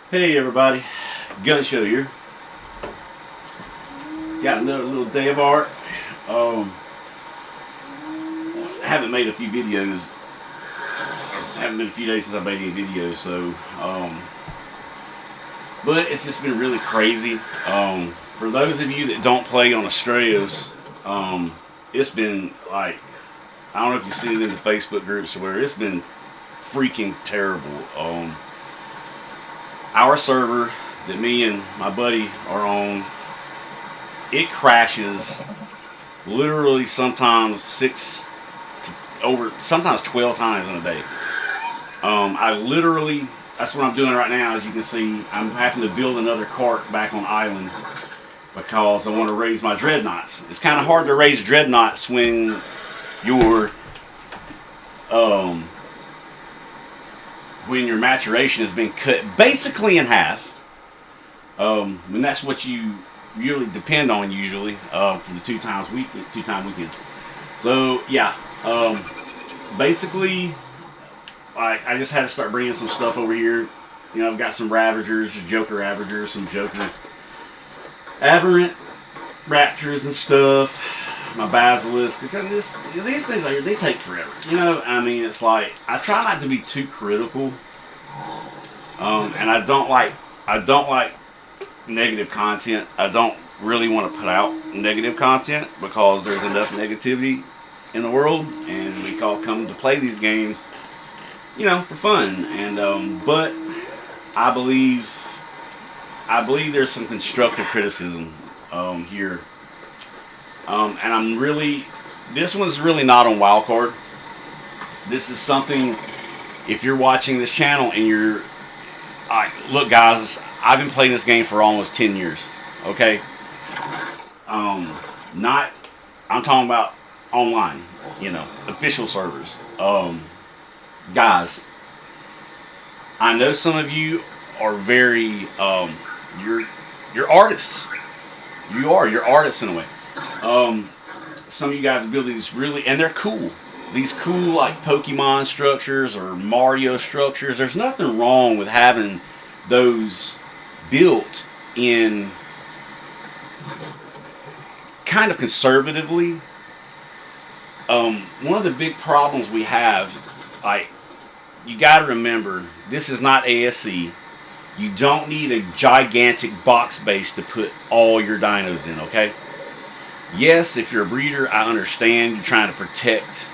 Hey everybody, Gun Show here. Got another little day of art. I haven't made a few videos. Haven't been a few days since I made any videos, so but it's just been really crazy. For those of you that don't play on Astraeos, it's been like, I don't know if you've seen it in the Facebook groups or where, it's been freaking terrible. Our server that me and my buddy are on, it crashes literally sometimes sometimes 12 times in a day. That's what I'm doing right now. As you can see, I'm having to build another cart back on island because I want to raise my dreadnoughts. It's kind of hard to raise dreadnoughts when your maturation has been cut basically in half. And that's what you really depend on usually for the two-time weekends. So yeah, basically, I just had to start bringing some stuff over here. You know, I've got some Ravagers, Joker Ravagers, some Joker Aberrant Raptors and stuff. My Basilisk, because these things out here, they take forever. You know, I mean, it's like, I try not to be too critical, and I don't like negative content. I don't really want to put out negative content because there's enough negativity in the world, and we all come to play these games, you know, for fun. And but I believe there's some constructive criticism here. And this one's really not on wildcard. This is something, if you're watching this channel and you're, look guys, I've been playing this game for almost 10 years, okay? I'm talking about online, you know, official servers. Guys, I know some of you are very, you're artists. You're artists in a way. Some of you guys build these and they're cool. These cool like Pokemon structures or Mario structures. There's nothing wrong with having those built in kind of conservatively. One of the big problems we have, you got to remember, this is not ASC. You don't need a gigantic box base to put all your dinos in, okay? Yes, if you're a breeder, I understand you're trying to protect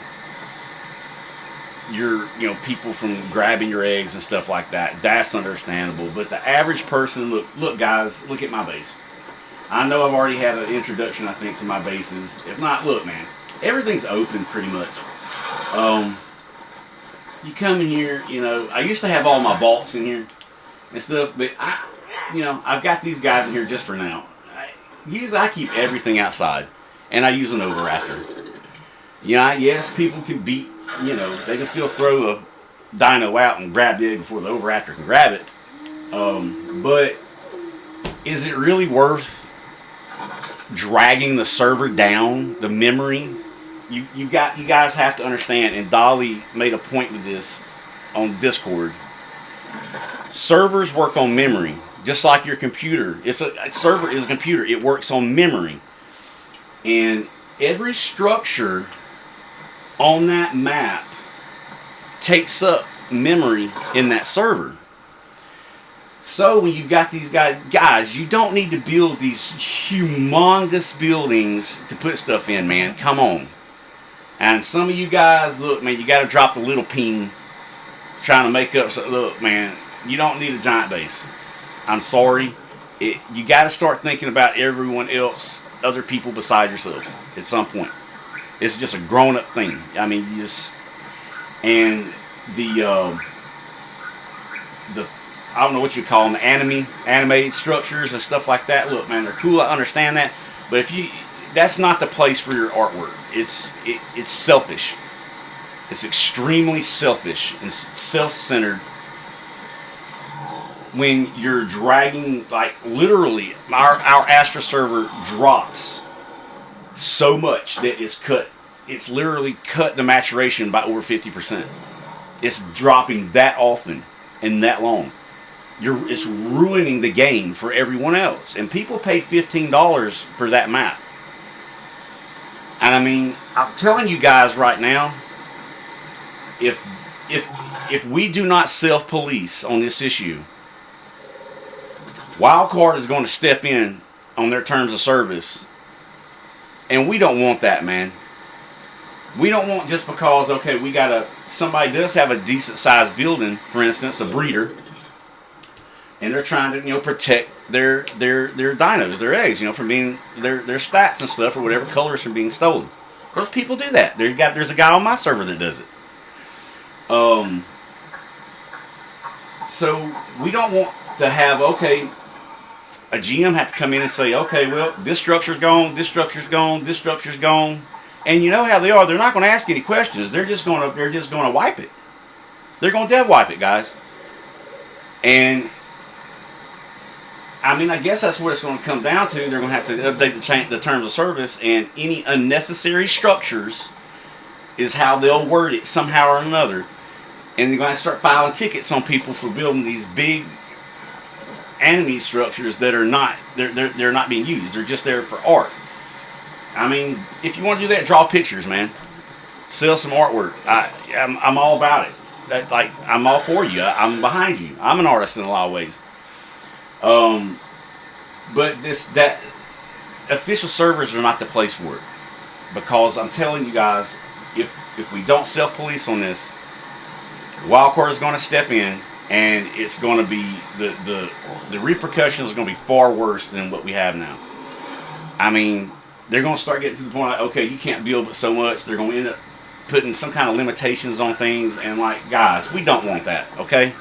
your, people from grabbing your eggs and stuff like that. That's understandable. But the average person, look guys, look at my base. I know I've already had an introduction, I think, to my bases. If not, look, man, everything's open pretty much. You come in here, I used to have all my vaults in here and stuff, but I've got these guys in here just for now. Usually I keep everything outside, and I use an overraptor. Yes, people can beat, they can still throw a dino out and grab the egg before the overraptor can grab it. But is it really worth dragging the server down, the memory? You guys have to understand, and Dolly made a point with this on Discord. Servers work on memory. Just like your computer. A server is a computer. It works on memory. And every structure on that map takes up memory in that server. So when you've got these guys, you don't need to build these humongous buildings to put stuff in, man. Come on. And some of you guys, look, man, you got to drop the little ping trying to make up. Look, man, you don't need a giant base. I'm sorry. You got to start thinking about everyone else, other people beside yourself at some point. It's just a grown-up thing. I mean, and the I don't know what you call them, the animated structures and stuff like that. Look, man, they're cool. I understand that, but that's not the place for your artwork. It's selfish. It's extremely selfish and self-centered. When you're dragging, literally, our Astra server drops so much that it's literally cut the maturation by over 50%. It's dropping that often and that long. it's ruining the game for everyone else. And people paid $15 for that map. And I mean, I'm telling you guys right now, if we do not self-police on this issue, Wildcard is going to step in on their terms of service. And we don't want that, man. We don't want, just because, okay, somebody does have a decent sized building, for instance, a breeder, and they're trying to, protect their dinos, their eggs, from being, their stats and stuff or whatever, colors from being stolen. Of course, people do that. There's a guy on my server that does it. So we don't want to have, okay, a GM have to come in and say, okay, well, this structure's gone, this structure's gone, this structure's gone. And you know how they are. They're not going to ask any questions. They're just going to wipe it. They're going to dev wipe it, guys. And I mean, I guess that's what it's going to come down to. They're going to have to update the terms of service, and any unnecessary structures is how they'll word it somehow or another. And they're going to start filing tickets on people for building these big enemy structures that are not they're not being used. They're just there for art. I mean, if you want to do that, draw pictures, man. Sell some artwork. I'm all about it. I'm all for you. I'm behind you. I'm an artist in a lot of ways. But that official servers are not the place for it, because I'm telling you guys, if we don't self-police on this, Wildcard is going to step in, and it's going to be the repercussions are going to be far worse than what we have now. I mean, they're going to start getting to the point like, okay, you can't build but so much. They're going to end up putting some kind of limitations on things, and guys, we don't want that, okay?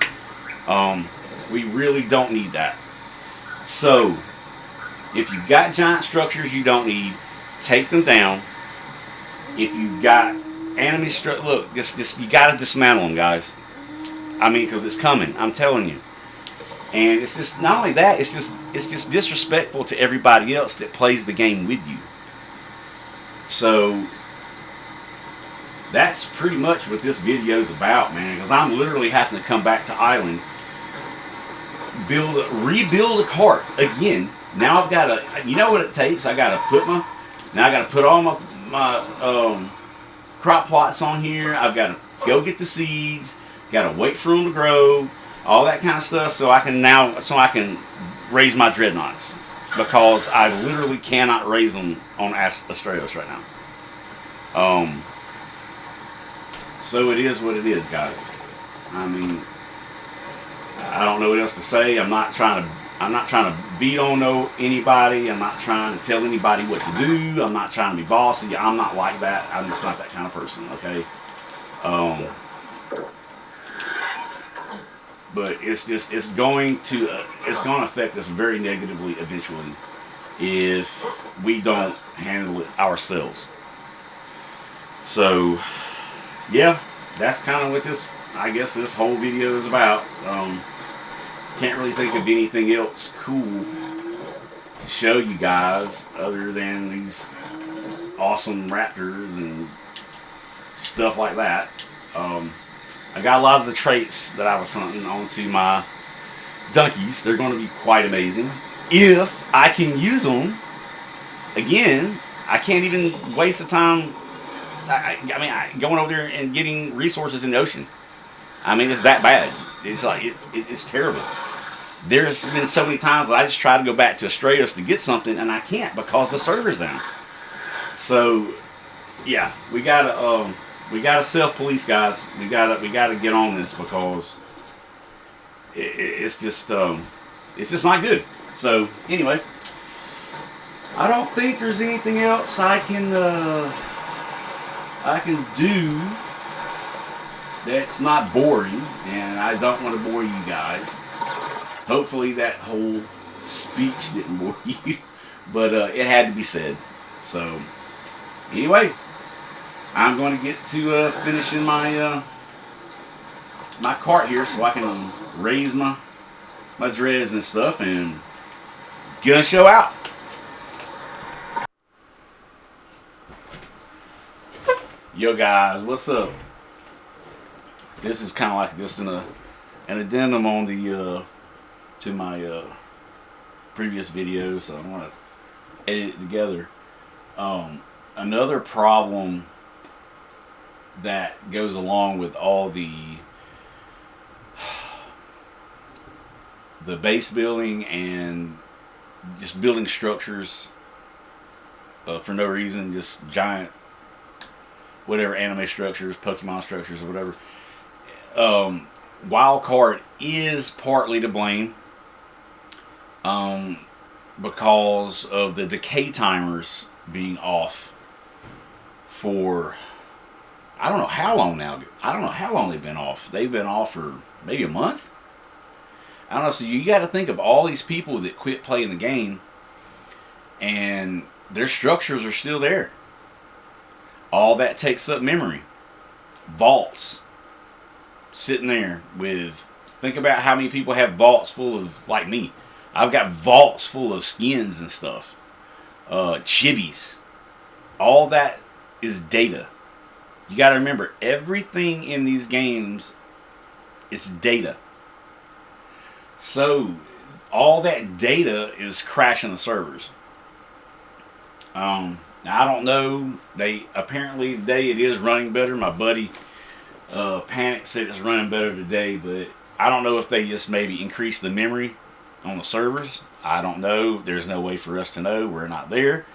We really don't need that. So, if you've got giant structures you don't need, take them down. If you've got enemy look, you got to dismantle them, guys. I mean, because it's coming. I'm telling you. And it's just not only that. It's just disrespectful to everybody else that plays the game with you. So that's pretty much what this video is about, man. Because I'm literally having to come back to Island, rebuild a cart again. Now I've got to. You know what it takes? I got to put all my crop plots on here. I've got to go get the seeds. Got to wait for them to grow, all that kind of stuff, so I can raise my dreadnoughts, because I literally cannot raise them on Astraeos right now. So it is what it is, guys. I mean, I don't know what else to say. I'm not trying to beat on anybody. I'm not trying to tell anybody what to do. I'm not trying to be bossy. I'm not like that. I'm just not that kind of person, okay? But it's going to affect us very negatively eventually if we don't handle it ourselves. So yeah, that's kind of what this whole video is about. Can't really think of anything else cool to show you guys other than these awesome raptors and stuff like that. I got a lot of the traits that I was hunting onto my donkeys. They're going to be quite amazing if I can use them. Again, I can't even waste the time. Going over there and getting resources in the ocean. I mean, it's that bad. It's like it's terrible. There's been so many times that I just try to go back to Astraeos to get something, and I can't because the server's down. So yeah, we gotta self-police, guys. We gotta get on this, because it's just not good. So anyway, I don't think there's anything else I can do that's not boring, and I don't want to bore you guys. Hopefully that whole speech didn't bore you, but it had to be said. So anyway, I'm going to get to finishing my my cart here, so I can raise my dreads and stuff, and gonna show out. Yo guys, what's up? This is kind of like just an addendum on the to my previous video, so I want to edit it together. Another problem that goes along with all the base building and just building structures for no reason, just giant whatever anime structures, Pokemon structures, or whatever. Wildcard is partly to blame because of the decay timers being off for I don't know how long now. I don't know how long they've been off. They've been off for maybe a month. I don't know. So you got to think of all these people that quit playing the game, and their structures are still there. All that takes up memory. Vaults sitting there with. Think about how many people have vaults full of, like me. I've got vaults full of skins and stuff. Chibis. All that is data. You got to remember, everything in these games, it's data. So, all that data is crashing the servers. Now, I don't know. Apparently today it is running better. My buddy Panic said it's running better today, but I don't know if they just maybe increased the memory on the servers. I don't know. There's no way for us to know. We're not there.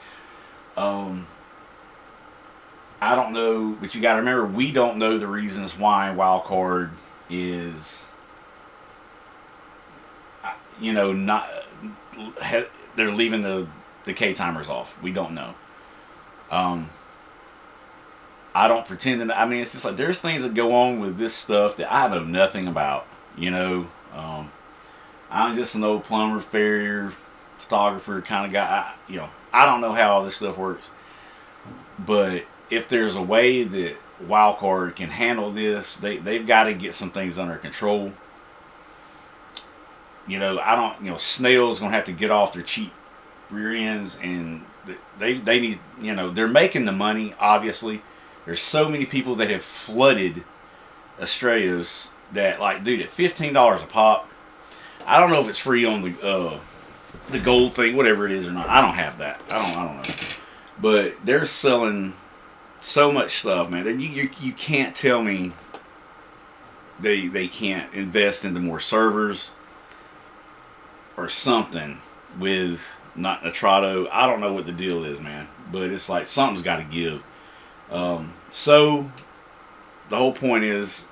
I don't know, but you got to remember, we don't know the reasons why Wildcard is, not. They're leaving the decay timers off. We don't know. I don't pretend to. I mean, it's just like there's things that go on with this stuff that I know nothing about. I'm just an old plumber, farrier, photographer kind of guy. I don't know how all this stuff works, but if there's a way that Wildcard can handle this, they've got to get some things under control. Snail's gonna have to get off their cheap rear ends, and they need, they're making the money. Obviously, there's so many people that have flooded Astraeos that, like, dude, at $15 a pop. I don't know if it's free on the gold thing, whatever it is or not. I don't have that. I don't know. But they're selling so much stuff, man. You can't tell me they can't invest into more servers or something with not Astraeos. I don't know what the deal is, man. But it's like something's got to give. So the whole point is,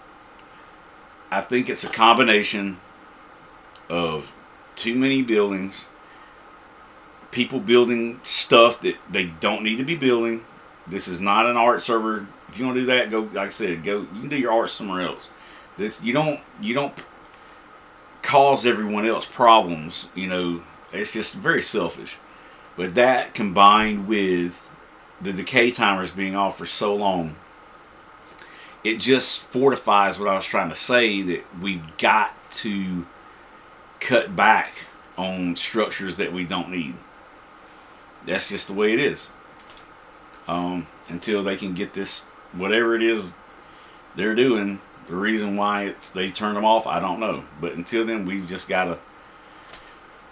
I think it's a combination of too many buildings, people building stuff that they don't need to be building. This is not an art server. If you want to do that, go. Like I said, go. You can do your art somewhere else. You don't cause everyone else problems. It's just very selfish. But that combined with the decay timers being off for so long, it just fortifies what I was trying to say, that we've got to cut back on structures that we don't need. That's just the way it is. Until they can get this, whatever it is they're doing, the reason why they turn them off, I don't know. But until then, we've got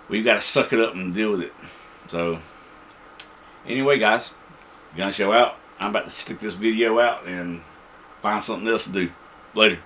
to suck it up and deal with it. So, anyway, guys, gonna show out. I'm about to stick this video out and find something else to do. Later.